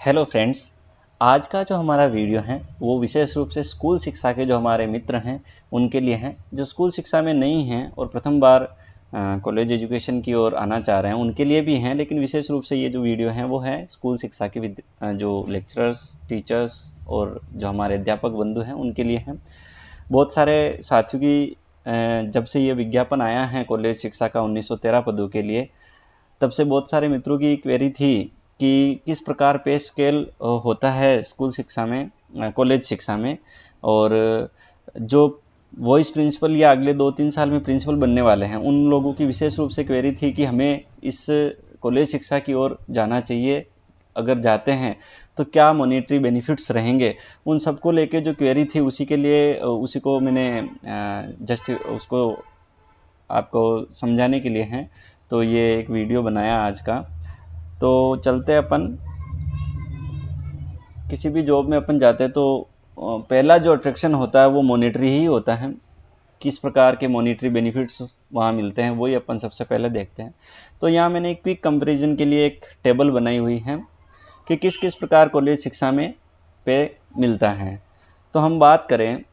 Hello friends, आज का जो हमारा वीडियो है वो विशेष रूप से स्कूल शिक्षा के जो हमारे मित्र हैं उनके लिए हैं, जो स्कूल शिक्षा में नहीं हैं और प्रथम बार कॉलेज एजुकेशन की ओर आना चाह रहे हैं उनके लिए भी हैं। लेकिन विशेष रूप से ये जो वीडियो है वो है स्कूल शिक्षा के जो लेक्चरर्स, टीचर्स और जो हमारे अध्यापक बंधु हैं उनके लिए हैं। बहुत सारे साथियों की जब से ये विज्ञापन आया है कॉलेज शिक्षा का 1913 पदों के लिए, तब से बहुत सारे मित्रों की क्वेरी थी कि किस प्रकार पे स्केल होता है स्कूल शिक्षा में, कॉलेज शिक्षा में, और जो वॉइस प्रिंसिपल या अगले 2-3 साल में प्रिंसिपल बनने वाले हैं उन लोगों की विशेष रूप से क्वेरी थी कि हमें इस कॉलेज शिक्षा की ओर जाना चाहिए, अगर जाते हैं तो क्या मॉनेटरी बेनिफिट्स रहेंगे। उन सबको लेके जो क्वेरी थी उसी के लिए उसी को मैंने जस्ट उसको आपको समझाने के लिए हैं, तो ये एक वीडियो बनाया आज का। तो चलते अपन, किसी भी जॉब में अपन जाते हैं तो पहला जो अट्रैक्शन होता है वो मॉनेटरी ही होता है। किस प्रकार के मॉनेटरी बेनिफिट्स वहाँ मिलते हैं वही अपन सबसे पहले देखते हैं। तो यहाँ मैंने एक क्विक कंपैरिजन के लिए एक टेबल बनाई हुई है कि किस किस प्रकार कॉलेज शिक्षा में पे मिलता है। तो हम बात करें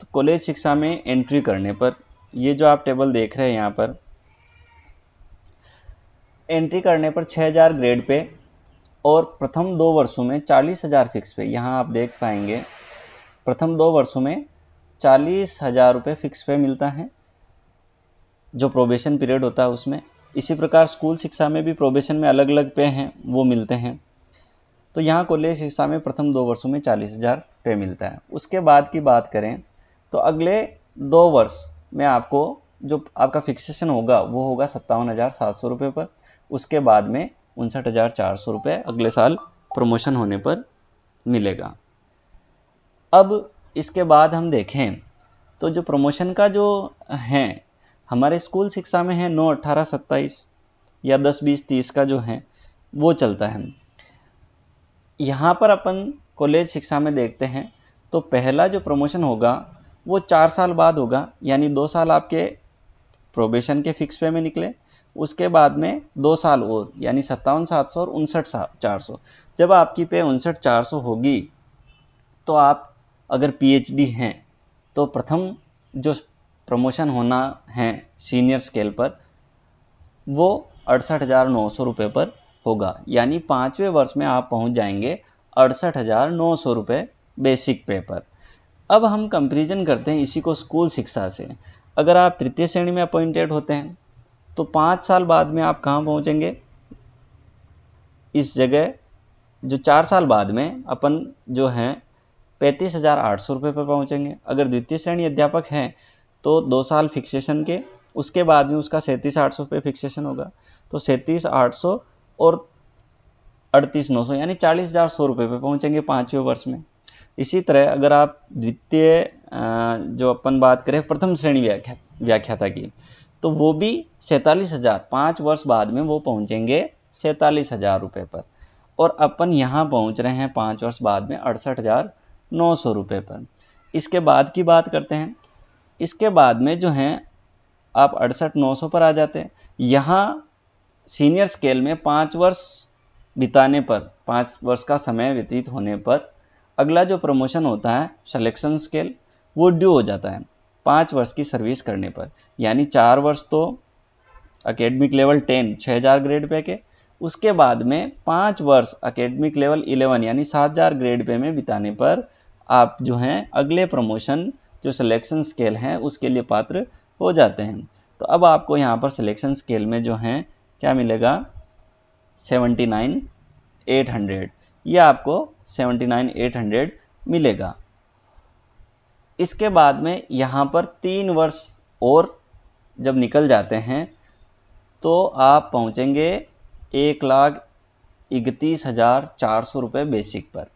तो कॉलेज शिक्षा में एंट्री करने पर ये जो आप टेबल देख रहे हैं यहाँ पर, एंट्री करने पर 6000 ग्रेड पे और प्रथम 2 वर्षों में 40,000 फिक्स पे। यहाँ आप देख पाएंगे प्रथम 2 वर्षों में 40,000 रुपये फिक्स पे मिलता है, जो प्रोबेशन पीरियड होता है उसमें। इसी प्रकार स्कूल शिक्षा में भी प्रोबेशन में अलग अलग पे हैं वो मिलते हैं। तो यहाँ कॉलेज शिक्षा में प्रथम 2 वर्षों में 40,000 पे मिलता है। उसके बाद की बात करें तो अगले 2 वर्ष में आपको जो आपका फिक्सेशन होगा वो होगा 57,700 रुपये पर। उसके बाद में 59,400 रुपये अगले साल प्रमोशन होने पर मिलेगा। अब इसके बाद हम देखें तो जो प्रमोशन का जो है हमारे स्कूल शिक्षा में है 9, 18, 27 या 10, 20, 30 का जो है वो चलता है। यहाँ पर अपन कॉलेज शिक्षा में देखते हैं तो पहला जो प्रमोशन होगा वो 4 साल बाद होगा, यानी 2 साल आपके प्रोबेशन के फिक्स पे में निकले, उसके बाद में 2 साल और यानी 57,700 और 59,400। जब आपकी पे 59,400 होगी तो आप अगर पीएचडी हैं तो प्रथम जो प्रमोशन होना है सीनियर स्केल पर वो 68,900 रुपये पर होगा, यानी 5वें वर्ष में आप पहुंच जाएंगे 68,900 रुपये बेसिक पे पर। अब हम कंपैरिजन करते हैं इसी को स्कूल शिक्षा से। अगर आप तृतीय श्रेणी में अपॉइंटेड होते हैं तो 5 साल बाद में आप कहाँ पहुँचेंगे, इस जगह जो 4 साल बाद में अपन जो हैं 35,800 रुपये पर पहुँचेंगे। अगर द्वितीय श्रेणी अध्यापक हैं तो 2 साल फिक्सेशन के, उसके बाद में उसका 37,800 रुपये फिक्सेशन होगा, तो 37,800 और 38,900 यानी 40,100 रुपये पर पहुँचेंगे 5वें वर्ष में। इसी तरह अगर आप द्वितीय जो अपन बात करें प्रथम श्रेणी व्याख्याता की, तो वो भी 47,000, 5 वर्ष बाद में वो पहुंचेंगे 47,000 रुपये पर, और अपन यहाँ पहुंच रहे हैं 5 वर्ष बाद में 68,900 रुपये पर। इसके बाद की बात करते हैं। इसके बाद में जो हैं आप 68,900 पर आ जाते हैं। यहाँ सीनियर स्केल में 5 वर्ष बिताने पर, 5 वर्ष का समय व्यतीत होने पर अगला जो प्रमोशन होता है सिलेक्शन स्केल वो ड्यू हो जाता है 5 वर्ष की सर्विस करने पर, यानी 4 वर्ष तो एकेडमिक लेवल 10 6,000 ग्रेड पे के, उसके बाद में 5 वर्ष एकेडमिक लेवल 11 यानी 7,000 ग्रेड पे में बिताने पर आप जो हैं अगले प्रमोशन जो सिलेक्शन स्केल हैं उसके लिए पात्र हो जाते हैं। तो अब आपको यहाँ पर सिलेक्शन स्केल में जो हैं क्या मिलेगा 79,800, यह आपको 79,800 मिलेगा। इसके बाद में यहाँ पर 3 वर्ष और जब निकल जाते हैं तो आप पहुँचेंगे 1,31,400 रुपये बेसिक पर।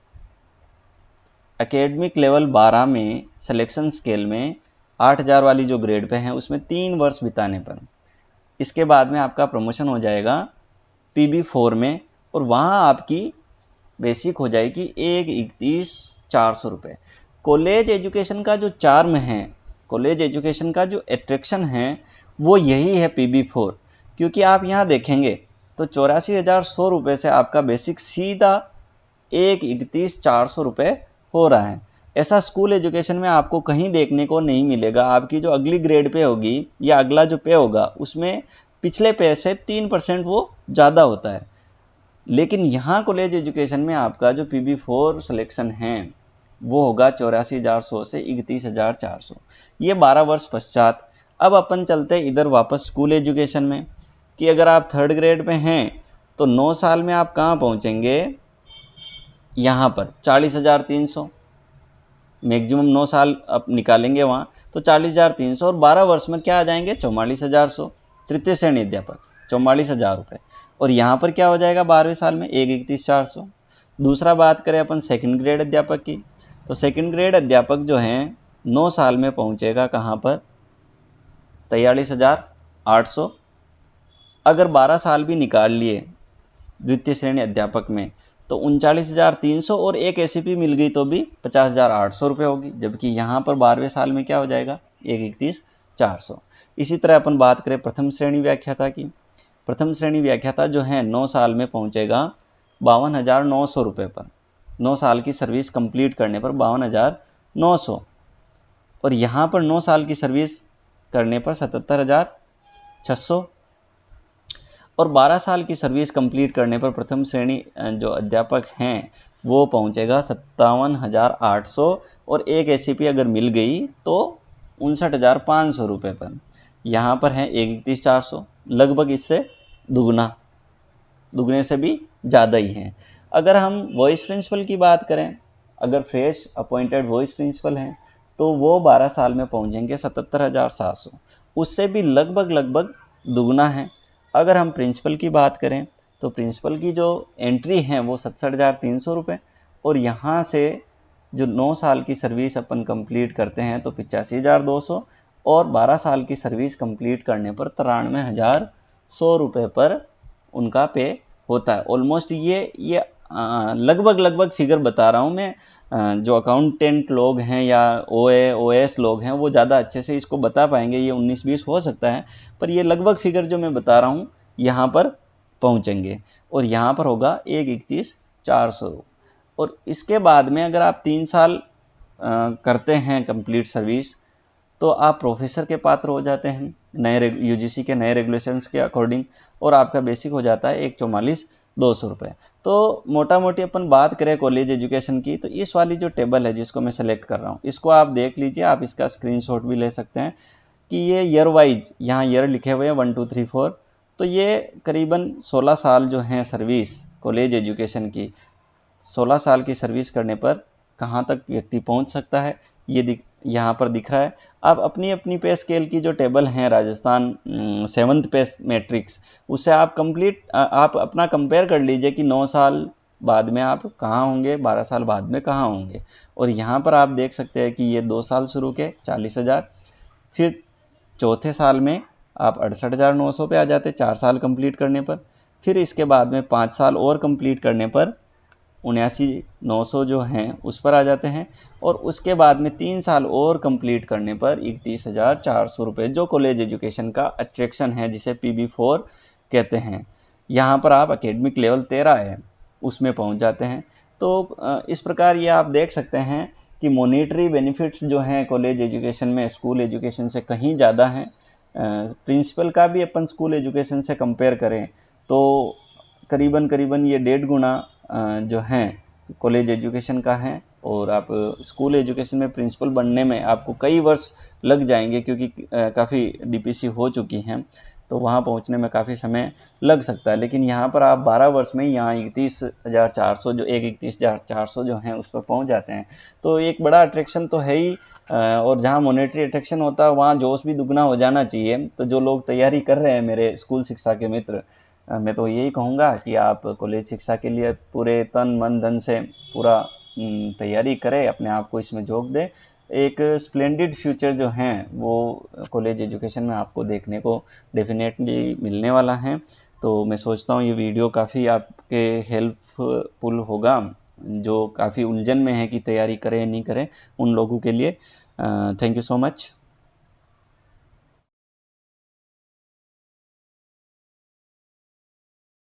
एकेडमिक लेवल 12 में सिलेक्शन स्केल में 8,000 वाली जो ग्रेड पे हैं उसमें 3 वर्ष बिताने पर इसके बाद में आपका प्रमोशन हो जाएगा PB4 में, और वहाँ आपकी बेसिक हो जाएगी 1,31,400 रुपये। कॉलेज एजुकेशन का जो चार्म है, कॉलेज एजुकेशन का जो एट्रैक्शन है वो यही है PB4, क्योंकि आप यहाँ देखेंगे तो 84,100 रुपये से आपका बेसिक सीधा 1,31,400 रुपये हो रहा है। ऐसा स्कूल एजुकेशन में आपको कहीं देखने को नहीं मिलेगा। आपकी जो अगली ग्रेड पे होगी या अगला जो पे होगा उसमें पिछले पे से 3% वो ज़्यादा होता है। लेकिन यहाँ कॉलेज एजुकेशन में आपका जो PB4 सिलेक्शन है वो होगा 84,100 से 31,400, ये 12 वर्ष पश्चात। अब अपन चलते इधर वापस स्कूल एजुकेशन में कि अगर आप 3rd ग्रेड में हैं तो 9 साल में आप कहाँ पहुँचेंगे, यहाँ पर 40,300, मैक्सिमम 9 साल अब निकालेंगे वहाँ तो 40,300, और 12 वर्ष में क्या आ जाएंगे 44,100, तृतीय श्रेणी अध्यापक 44,000 रुपये। और यहाँ पर क्या हो जाएगा 12वें साल में 1,31,400। दूसरा बात करें अपन 2nd ग्रेड अध्यापक की, तो 2nd ग्रेड अध्यापक जो हैं 9 साल में पहुँचेगा कहाँ पर 43,800। अगर 12 साल भी निकाल लिए द्वितीय श्रेणी अध्यापक में तो 39,300, और एक ACP मिल गई तो भी 50,800 रुपये होगी, जबकि यहाँ पर 12वें साल में क्या हो जाएगा 1,31,400। इसी तरह अपन बात करें प्रथम श्रेणी व्याख्याता की, प्रथम श्रेणी व्याख्याता जो है 9 साल में पहुँचेगा 52,900 रुपये पर, 9 साल की सर्विस कंप्लीट करने पर 52,900, और यहाँ पर 9 साल की सर्विस करने पर 77,600, और 12 साल की सर्विस कंप्लीट करने पर प्रथम श्रेणी जो अध्यापक हैं वो पहुंचेगा 57,800, और एक ACP अगर मिल गई तो 59,500 रुपये पर। यहाँ पर है 1,31,400, लगभग इससे दुगने से भी ज़्यादा ही है। अगर हम वॉइस प्रिंसिपल की बात करें, अगर फ्रेश अपॉइंटेड वॉइस प्रिंसिपल हैं तो वो 12 साल में पहुंचेंगे 77,700, उससे भी लगभग दुगना है। अगर हम प्रिंसिपल की बात करें तो प्रिंसिपल की जो एंट्री है वो 67,300 रुपये, और यहाँ से जो 9 साल की सर्विस अपन कंप्लीट करते हैं तो 85,200, और 12 साल की सर्विस कंप्लीट करने पर 93,100 रुपये पर उनका पे होता है। ऑलमोस्ट ये लगभग फिगर बता रहा हूँ मैं। जो अकाउंटेंट लोग हैं या OS लोग हैं वो ज़्यादा अच्छे से इसको बता पाएंगे, ये 19-20 हो सकता है, पर ये लगभग फिगर जो मैं बता रहा हूँ यहाँ पर पहुँचेंगे, और यहाँ पर होगा 1,31,400। और इसके बाद में अगर आप 3 साल करते हैं कंप्लीट सर्विस तो आप प्रोफेसर के पात्र हो जाते हैं नए UGC के नए रेगुलेशंस के अकॉर्डिंग, और आपका बेसिक हो जाता है 1,44,200 रुपये। तो मोटा मोटी अपन बात करें कॉलेज एजुकेशन की तो इस वाली जो टेबल है जिसको मैं सेलेक्ट कर रहा हूँ इसको आप देख लीजिए, आप इसका स्क्रीनशॉट भी ले सकते हैं कि ये ईयर वाइज यहाँ ईयर लिखे हुए हैं 1 2 3 4, तो ये करीबन 16 साल जो हैं सर्विस कॉलेज एजुकेशन की, 16 साल की सर्विस करने पर कहाँ तक व्यक्ति पहुँच सकता है ये यहाँ पर दिख रहा है। अब अपनी पे स्केल की जो टेबल है राजस्थान 7th पे मैट्रिक्स, उससे आप आप अपना कंपेयर कर लीजिए कि 9 साल बाद में आप कहाँ होंगे, 12 साल बाद में कहाँ होंगे। और यहाँ पर आप देख सकते हैं कि ये 2 साल शुरू के 40,000, फिर चौथे साल में आप 68,900 पे आ जाते 4 साल कंप्लीट करने पर, फिर इसके बाद में 5 साल और कंप्लीट करने पर 79,900 जो हैं उस पर आ जाते हैं, और उसके बाद में 3 साल और कंप्लीट करने पर 31,400 रुपये जो कॉलेज एजुकेशन का अट्रैक्शन है जिसे PB4 कहते हैं। यहाँ पर आप एकेडमिक लेवल 13 है उसमें पहुँच जाते हैं। तो इस प्रकार ये आप देख सकते हैं कि मॉनेटरी बेनिफिट्स जो हैं कॉलेज एजुकेशन में स्कूल एजुकेशन से कहीं ज़्यादा हैं। प्रिंसिपल का भी अपन स्कूल एजुकेशन से कंपेयर करें तो करीबन ये 1.5 गुना जो हैं कॉलेज एजुकेशन का है, और आप स्कूल एजुकेशन में प्रिंसिपल बनने में आपको कई वर्ष लग जाएंगे क्योंकि काफ़ी DPC हो चुकी हैं, तो वहाँ पहुँचने में काफ़ी समय लग सकता है। लेकिन यहाँ पर आप 12 वर्ष में यहाँ 31,400 जो 1,31,400 जो हैं उस पर पहुँच जाते हैं, तो एक बड़ा अट्रैक्शन तो है ही। और जहाँ मॉनेटरी अट्रैक्शन होता है वहाँ जोश भी दुगना हो जाना चाहिए। तो जो लोग तैयारी कर रहे हैं मेरे स्कूल शिक्षा के मित्र, मैं तो यही कहूँगा कि आप कॉलेज शिक्षा के लिए पूरे तन मन धन से पूरा तैयारी करें, अपने आप को इसमें झोंक दें। एक स्प्लेंडिड फ्यूचर जो हैं वो कॉलेज एजुकेशन में आपको देखने को डेफिनेटली मिलने वाला है। तो मैं सोचता हूँ ये वीडियो काफ़ी आपके हेल्पफुल होगा, जो काफ़ी उलझन में है कि तैयारी करें नहीं करें उन लोगों के लिए। Thank you so much.